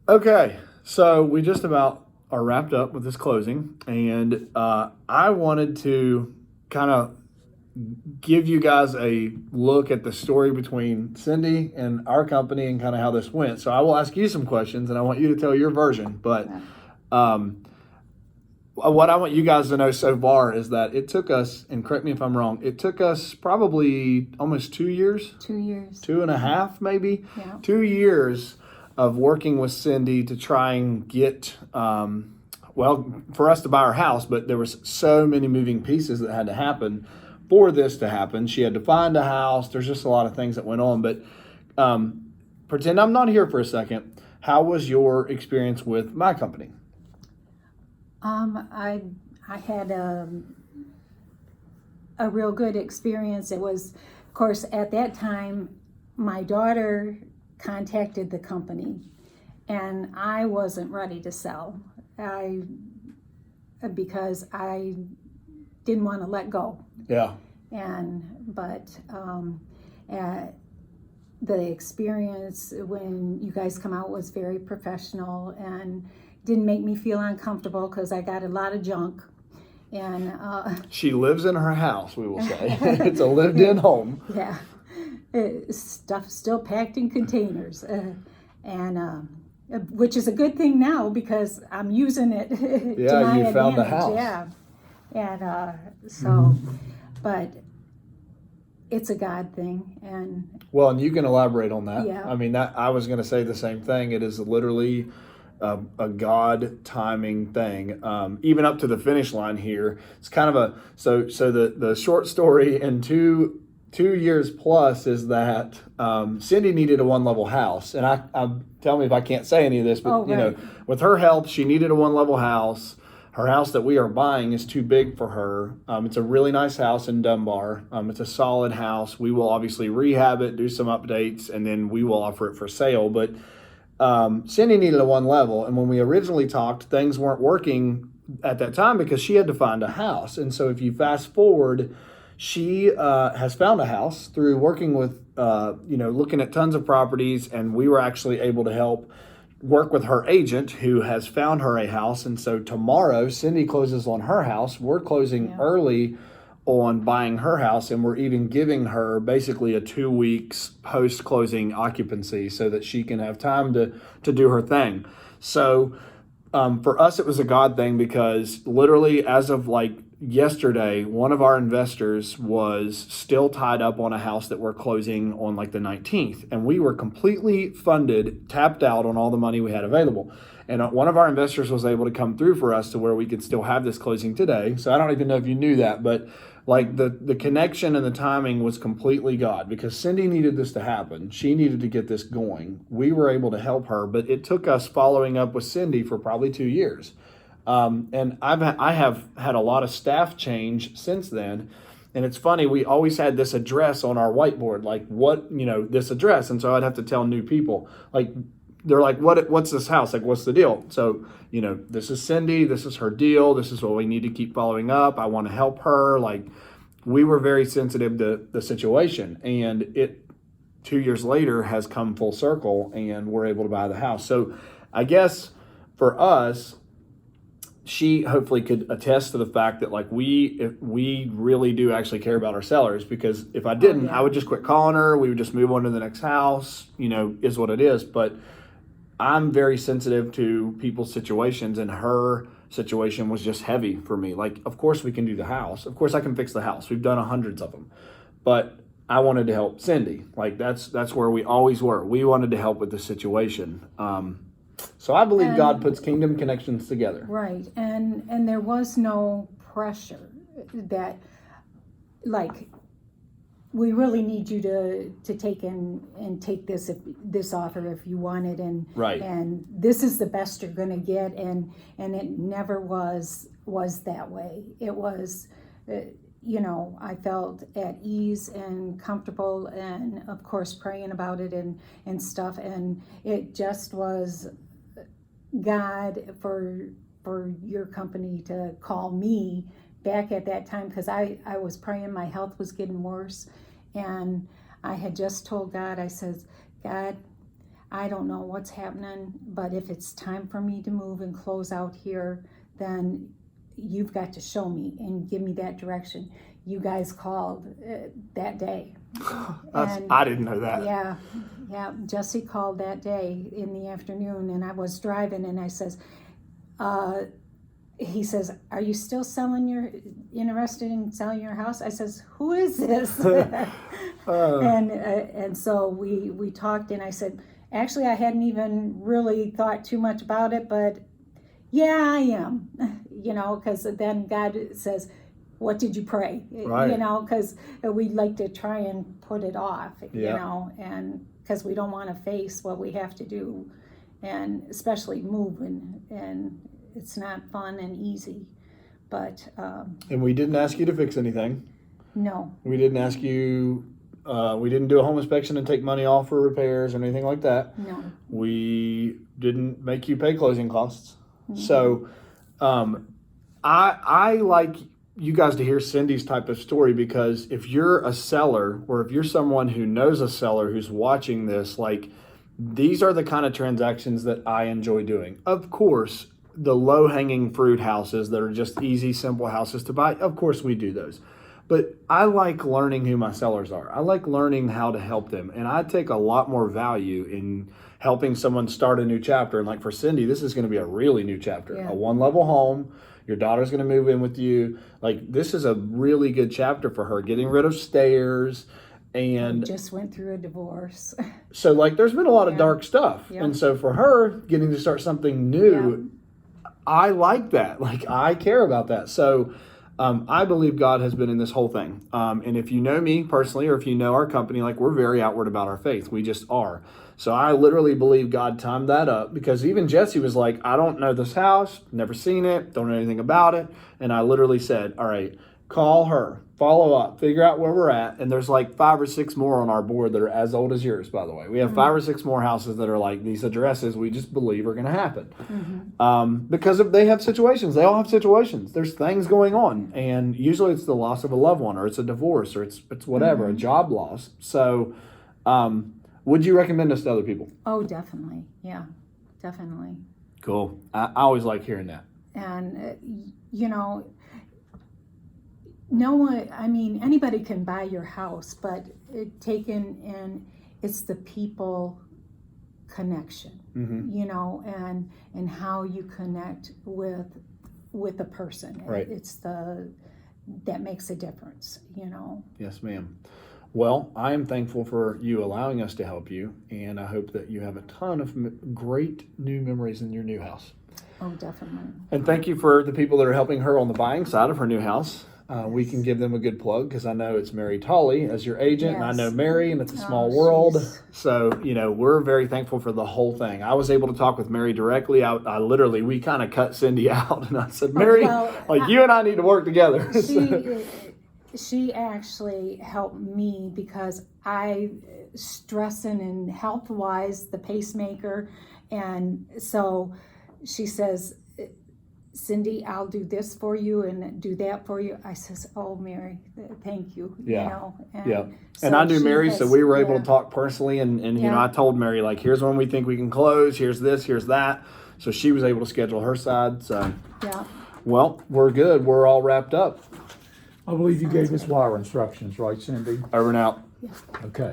Okay, so we just about are wrapped up with this closing, and I wanted to kind of give you guys a look at the story between Cindy and our company and kind of how this went. So I will ask you some questions, and I want you to tell your version. But what I want you guys to know so far is that it took us, and correct me if I'm wrong, it took us probably almost 2 years. 2 years. 2.5 maybe. Yeah. 2 years of working with Cindy to try and get, for us to buy our house, but there was so many moving pieces that had to happen for this to happen. She had to find a house. There's just a lot of things that went on. But pretend I'm not here for a second. How was your experience with my company? I had a real good experience. It was, of course, at that time, my daughter contacted the company, and I wasn't ready to sell. Because I didn't want to let go. Yeah. But the experience when you guys come out was very professional and didn't make me feel uncomfortable because I got a lot of junk. And she lives in her house, we will say. It's a lived-in home. Yeah. Stuff still packed in containers. Which is a good thing now because I'm using it to my you found the advantage. house. Yeah. And but it's a God thing. And you can elaborate on that. Yeah. I mean, I was going to say the same thing. It is literally a God timing thing. Even up to the finish line here, it's kind of so the short story in 2 years plus is that Cindy needed a one-level house, and I tell me if I can't say any of this, but right. With her help, she needed a one-level house. Her house that we are buying is too big for her. It's a really nice house in Dunbar. It's a solid house. We will obviously rehab it, do some updates, and then we will offer it for sale. But Cindy needed a one level, and when we originally talked, things weren't working at that time because she had to find a house. And so if you fast forward, she has found a house through working with, looking at tons of properties, and we were actually able to help work with her agent who has found her a house. And so tomorrow, Cindy closes on her house. We're closing early on buying her house, and we're even giving her basically a 2 weeks post-closing occupancy so that she can have time to do her thing. So for us, it was a God thing because literally as of yesterday, one of our investors was still tied up on a house that we're closing on the 19th. And we were completely funded, tapped out on all the money we had available. And one of our investors was able to come through for us to where we could still have this closing today. So I don't even know if you knew that, but the connection and the timing was completely God because Cindy needed this to happen. She needed to get this going. We were able to help her, but it took us following up with Cindy for probably 2 years. And I have had a lot of staff change since then. And it's funny, we always had this address on our whiteboard, this address. And so I'd have to tell new people, they're like, what's this house? What's the deal? So, this is Cindy, this is her deal. This is what we need to keep following up. I want to help her. We were very sensitive to the situation, and it 2 years later has come full circle and we're able to buy the house. So I guess for us, she hopefully could attest to the fact that we really do actually care about our sellers, because if I didn't, I would just quit calling her. We would just move on to the next house, is what it is. But I'm very sensitive to people's situations, and her situation was just heavy for me. Of course we can do the house. Of course I can fix the house. We've done hundreds of them, but I wanted to help Cindy. That's where we always were. We wanted to help with the situation. So I believe God puts kingdom connections together. Right. And there was no pressure that we really need you to take and take this offer if you want it, and right. And this is the best you're going to get, and it never was that way. It was I felt at ease and comfortable, and of course praying about it and stuff, and it just was God for your company to call me back at that time, because I was praying. My health was getting worse, and I had just told God, I says, God, I don't know what's happening, but if it's time for me to move and close out here, then you've got to show me and give me that direction. You guys called that day. I didn't know that. Yeah. Jesse called that day in the afternoon, and I was driving, and I says, he says, "Are you still interested in selling your house?" I says, "Who is this?" And so we talked, and I said, "Actually, I hadn't even really thought too much about it, but yeah, I am." Because then God says, "What did you pray?" Right. Because we like to try and put it off, and because we don't want to face what we have to do, and especially moving, and it's not fun and easy. But and we didn't ask you to fix anything. No. We didn't ask you. We didn't do a home inspection and take money off for repairs or anything like that. No. We didn't make you pay closing costs. Mm-hmm. So, I like you guys to hear Cindy's type of story, because if you're a seller, or if you're someone who knows a seller who's watching this, like, these are the kind of transactions that I enjoy doing. Of course, the low-hanging fruit houses that are just easy, simple houses to buy, of course we do those. But I like learning who my sellers are. I like learning how to help them. And I take a lot more value in helping someone start a new chapter. And like for Cindy, this is going to be a really new chapter. Yeah. A one-level home. Your daughter's going to move in with you. Like, this is a really good chapter for her. Getting rid of stairs. And we just went through a divorce. So, like, there's been a lot of dark stuff. Yeah. And so for her, getting to start something new, I like that. Like, I care about that. So I believe God has been in this whole thing. And if you know me personally, or if you know our company, like, we're very outward about our faith. We just are. So I literally believe God timed that up, because even Jesse was like, "I don't know this house, never seen it, don't know anything about it." And I literally said, "All right, call her, follow up, figure out where we're at." And there's like 5 or 6 more on our board that are as old as yours, by the way. We have 5 or 6 more houses that are like these addresses we just believe are going to happen. Because they have situations. They all have situations. There's things going on. And usually it's the loss of a loved one, or it's a divorce, or it's whatever, a job loss. So would you recommend us to other people? Oh, definitely. Yeah, definitely. Cool. I always like hearing that. And, no one, anybody can buy your house, but it's the people connection, and how you connect with a person. Right. That makes a difference, Yes, ma'am. Well, I am thankful for you allowing us to help you, and I hope that you have a ton of great new memories in your new house. Oh, definitely. And thank you for the people that are helping her on the buying side of her new house. We can give them a good plug, because I know it's Mary Tolley as your agent, and I know Mary, and it's a small world. So, we're very thankful for the whole thing. I was able to talk with Mary directly. We kind of cut Cindy out, and I said, "Mary, you and I need to work together." She actually helped me, because I stressing and health-wise, the pacemaker, and so she says, "Cindy, I'll do this for you and do that for you." I says, "Oh, Mary, thank you." Yeah. And and I knew Mary, so we were able to talk personally, and I told Mary, like, here's when we think we can close, here's this, here's that. So she was able to schedule her side. So well, we're good. We're all wrapped up. I believe you gave us wire instructions, right, Cindy? Over and out. Okay.